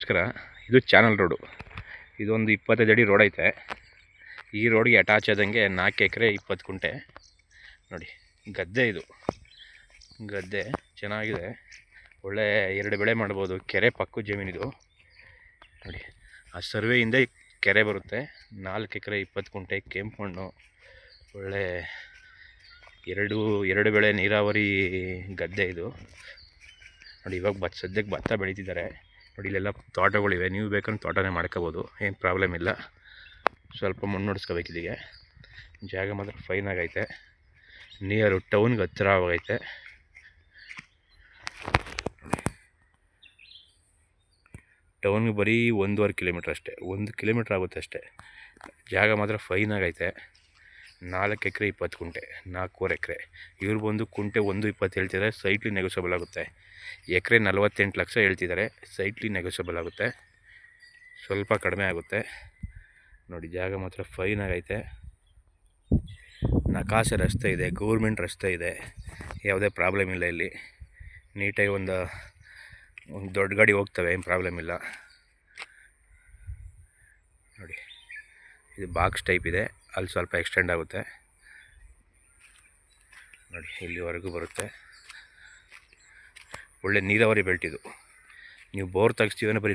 ನಮಸ್ಕಾರ. ಇದು channel road. ಇದೊಂದು 25 ಅಡಿ ರೋಡ್ ಐತೆ. ಈ ರೋಡ್ಗೆ ಅಟ್ಯಾಚ್ ಆದಂಗೆ 4 ಎಕರೆ 20 ಗುಂಟೆ ನೋಡಿ. ಗದ್ದೆ ಇದು, ಗದ್ದೆ ಚೆನ್ನಾಗಿದೆ. ಒಳ್ಳೆ 2 ಬೆಳೆ ಮಾಡ್ಬೋದು. ಕೆರೆ ಪಕ್ಕದ ಜಮೀನಿದು ನೋಡಿ. ಆ ಸರ್ವೆಯಿಂದ ಕೆರೆ ಬರುತ್ತೆ. 4 ಎಕರೆ 20 ಗುಂಟೆ ಕೆಂಪು ಮಣ್ಣು, ಒಳ್ಳೆ ಎರಡು ಬೆಳೆ ನೀರಾವರಿ ಗದ್ದೆ ಇದು ನೋಡಿ. ಇವಾಗ ಸದ್ಯಕ್ಕೆ ಭತ್ತ ಬೆಳೀತಿದ್ದಾರೆ ನೋಡಿ. ಇಲ್ಲೆಲ್ಲ ತೋಟಗಳಿವೆ. ನೀವು ಬೇಕಂದ್ರೆ ತೋಟನೇ ಮಾಡ್ಕೋಬೋದು, ಏನು ಪ್ರಾಬ್ಲಮ್ ಇಲ್ಲ. ಸ್ವಲ್ಪ ಮಣ್ಣು ನೋಡಿಸ್ಕೋಬೇಕು. ಇಲ್ಲಿಗೆ ಜಾಗ ಮಾತ್ರ ಫೈನ್ ಆಗೈತೆ. ನಿಯರು ಟೌನ್ಗೆ ಹತ್ತಿರವಾಗೈತೆ. ಟೌನ್ಗೆ ಬರೀ 1.5 ಕಿಲೋಮೀಟ್ರ್ ಅಷ್ಟೇ, 1 ಕಿಲೋಮೀಟ್ರ್ ಆಗುತ್ತೆ ಅಷ್ಟೇ. ಜಾಗ ಮಾತ್ರ ಫೈನ್ ಆಗೈತೆ. 4 ಎಕರೆ 20 ಗುಂಟೆ, 4.25 ಎಕರೆ. ಇವ್ರು ಬಂದು ಕುಂಟೆ 1.20 ಹೇಳ್ತಿದ್ದಾರೆ. ಸೈಟ್ಲಿ ನೆಗೋಸಬಲ್ ಆಗುತ್ತೆ. ಎಕರೆ 48 ಲಕ್ಷ ಹೇಳ್ತಿದ್ದಾರೆ. ಸೈಟ್ಲಿ ನೆಗೋಸಬಲ್ ಆಗುತ್ತೆ, ಸ್ವಲ್ಪ ಕಡಿಮೆ ಆಗುತ್ತೆ ನೋಡಿ. ಜಾಗ ಮಾತ್ರ ಫೈನ್ ಆಗೈತೆ. ನಕಾಸೆ ರಸ್ತೆ ಇದೆ, ಗೌರ್ಮೆಂಟ್ ರಸ್ತೆ ಇದೆ, ಯಾವುದೇ ಪ್ರಾಬ್ಲಮ್ ಇಲ್ಲ. ಇಲ್ಲಿ ನೀಟಾಗಿ ಒಂದು ದೊಡ್ಡ ಗಾಡಿ ಹೋಗ್ತವೆ, ಏನು ಪ್ರಾಬ್ಲಮ್ ಇಲ್ಲ ನೋಡಿ. ಇದು ಬಾಕ್ಸ್ ಟೈಪ್ ಇದೆ, ಅಲ್ಲಿ ಸ್ವಲ್ಪ ಎಕ್ಸ್ಟೆಂಡ್ ಆಗುತ್ತೆ ನೋಡಿ. ಇಲ್ಲಿವರೆಗೂ ಬರುತ್ತೆ. ಒಳ್ಳೆ ನೀರಾವರಿ ಬೆಲ್ಟ್ ಇದು. ನೀವು ಬೋರ್ ತೆಗಿಸ್ತೀವಿ ಅಂದರೆ ಬರೀ